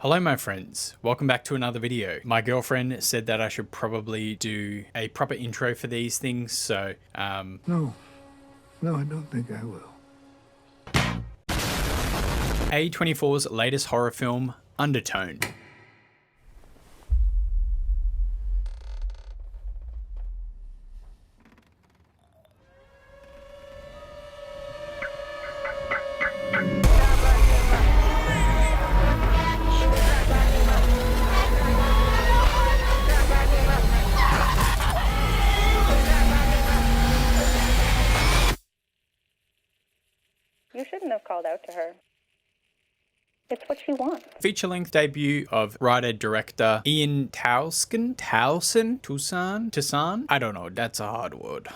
Hello my friends, welcome back to another video. My girlfriend said that I should probably do a proper intro for these things, so No, I don't think I will. A24's latest horror film, Undertone. You shouldn't have called out to her. It's what she wants. Feature-length debut of writer-director Ian Towson? I don't know, that's a hard word.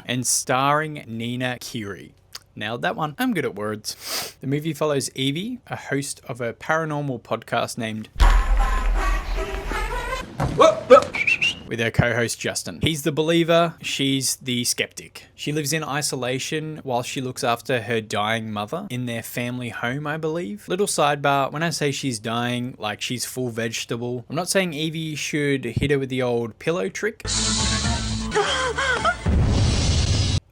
And starring Nina Kiri. Nailed that one. I'm good at words. The movie follows Evie, a host of a paranormal podcast named with her co-host Justin. He's the believer, she's the skeptic. She lives in isolation while she looks after her dying mother in their family home, I believe. Little sidebar, when I say she's dying, like she's full vegetable, I'm not saying Evie should hit her with the old pillow trick.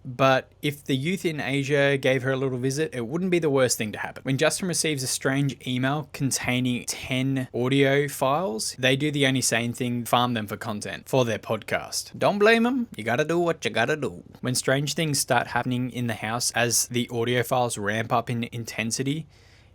But if the youth in Asia gave her a little visit, it wouldn't be the worst thing to happen. When Justin receives a strange email containing 10 audio files, they do the only sane thing, farm them for content for their podcast. Don't blame them. You gotta do what you gotta do. When strange things start happening in the house as the audio files ramp up in intensity,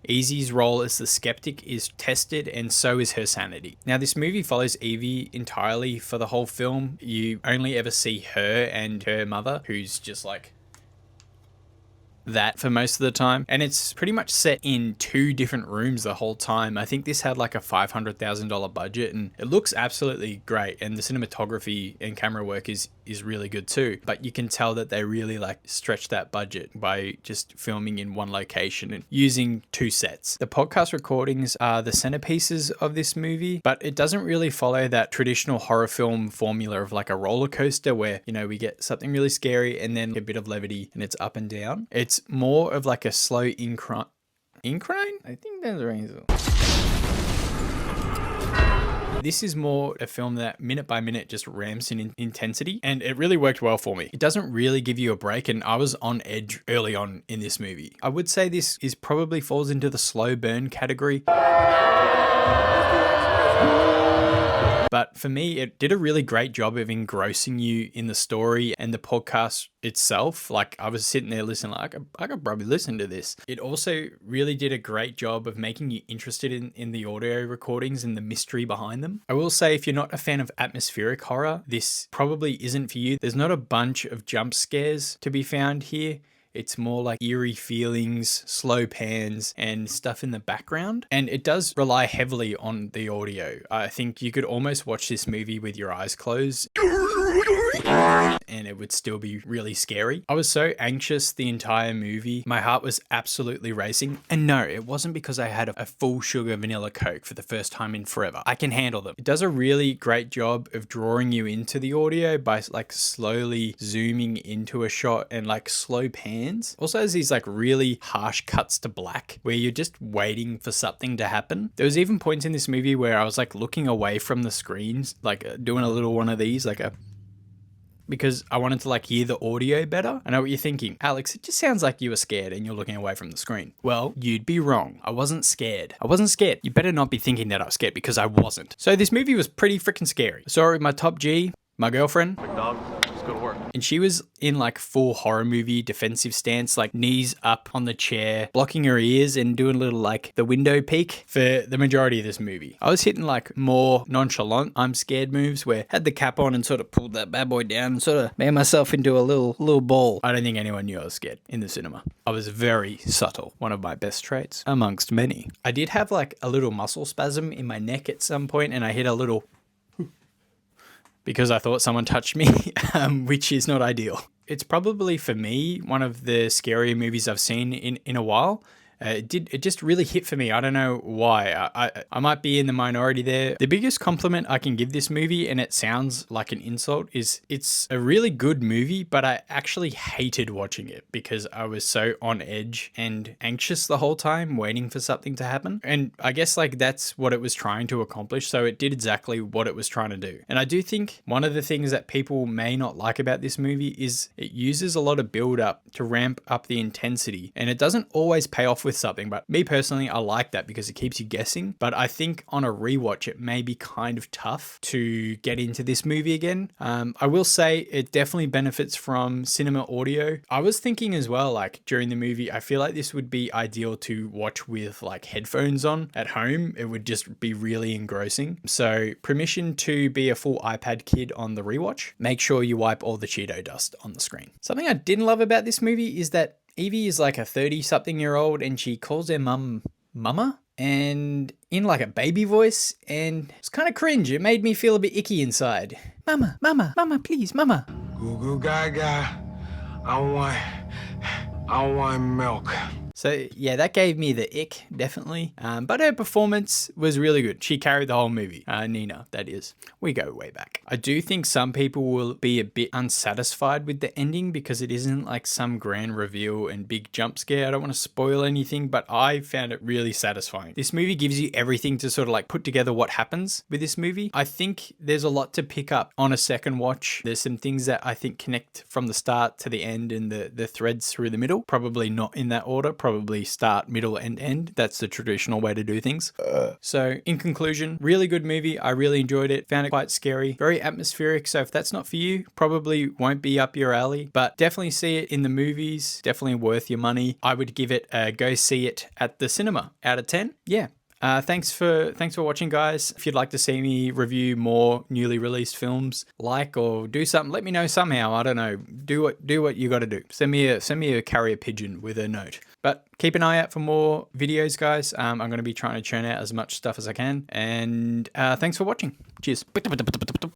Easy's role as the skeptic is tested, and so is her sanity. Now, this movie follows Evie entirely for the whole film. You only ever see her and her mother, who's just like that for most of the time, and it's pretty much set in two different rooms the whole time. I think this had like a $500,000 budget, and it looks absolutely great, and the cinematography and camera work is really good too, but you can tell that they really like stretched that budget by just filming in one location and using two sets. The podcast recordings are the centerpieces of this movie, but it doesn't really follow that traditional horror film formula of like a roller coaster where, you know, we get something really scary and then a bit of levity and it's up and down. It's more of like a slow incline? I think that's right. This is more a film that minute by minute just ramps in intensity, and it really worked well for me. It doesn't really give you a break, and I was on edge early on in this movie. I would say this is probably falls into the slow burn category. But for me, it did a really great job of engrossing you in the story and the podcast itself. Like, I was sitting there listening, like, I could probably listen to this. It also really did a great job of making you interested in the audio recordings and the mystery behind them. I will say, if you're not a fan of atmospheric horror, this probably isn't for you. There's not a bunch of jump scares to be found here. It's more like eerie feelings, slow pans, and stuff in the background. And it does rely heavily on the audio. I think you could almost watch this movie with your eyes closed and it would still be really scary. I was so anxious the entire movie. My heart was absolutely racing. And no, it wasn't because I had a full sugar vanilla Coke for the first time in forever. I can handle them. It does a really great job of drawing you into the audio by like slowly zooming into a shot and like slow pans. Also has these like really harsh cuts to black where you're just waiting for something to happen. There was even points in this movie where I was like looking away from the screens, like doing a little one of these, like because I wanted to like hear the audio better. I know what you're thinking. Alex, it just sounds like you were scared and you're looking away from the screen. Well, you'd be wrong. I wasn't scared. You better not be thinking that I was scared, because I wasn't. So this movie was pretty freaking scary. I saw it with my top G, my girlfriend. Big dog, let's go to work. And she was in like full horror movie defensive stance, like knees up on the chair, blocking her ears and doing a little like the window peek for the majority of this movie. I was hitting like more nonchalant I'm scared moves where I had the cap on and sort of pulled that bad boy down and sort of made myself into a little ball. I don't think anyone knew I was scared in the cinema. I was very subtle, one of my best traits amongst many. I did have like a little muscle spasm in my neck at some point, and I hit a little because I thought someone touched me, which is not ideal. It's probably, for me, one of the scarier movies I've seen in a while. It just really hit for me. I don't know why. I might be in the minority there. The biggest compliment I can give this movie, and it sounds like an insult, is it's a really good movie, but I actually hated watching it because I was so on edge and anxious the whole time waiting for something to happen. And I guess like that's what it was trying to accomplish. So it did exactly what it was trying to do. And I do think one of the things that people may not like about this movie is it uses a lot of build up to ramp up the intensity, and it doesn't always pay off with something. But me personally, I like that because it keeps you guessing. But I think on a rewatch, it may be kind of tough to get into this movie again. I will say it definitely benefits from cinema audio. I was thinking as well, like during the movie, I feel like this would be ideal to watch with like headphones on at home. It would just be really engrossing. So permission to be a full iPad kid on the rewatch. Make sure you wipe all the Cheeto dust on the screen. Something I didn't love about this movie is that Evie is like a 30-something-year-old and she calls her mum mama, and in like a baby voice, and it's kind of cringe. It made me feel a bit icky inside. Mama, mama, mama, please, mama. Goo goo gaga. I want milk. So yeah, that gave me the ick, definitely. But her performance was really good. She carried the whole movie. Nina, that is. We go way back. I do think some people will be a bit unsatisfied with the ending because it isn't like some grand reveal and big jump scare. I don't want to spoil anything, but I found it really satisfying. This movie gives you everything to sort of like put together what happens with this movie. I think there's a lot to pick up on a second watch. There's some things that I think connect from the start to the end and the threads through the middle. Probably not in that order. Probably start, middle, and end. That's the traditional way to do things. So in conclusion, really good movie. I really enjoyed it. Found it quite scary, very atmospheric. So if that's not for you, probably won't be up your alley, but definitely see it in the movies. Definitely worth your money. I would give it a go see it at the cinema out of 10. Yeah. Thanks for watching, guys. If you'd like to see me review more newly released films, like or do something, let me know somehow. I don't know. Do what you got to do. Send me a carrier pigeon with a note. But keep an eye out for more videos, guys. I'm going to be trying to churn out as much stuff as I can. And thanks for watching. Cheers.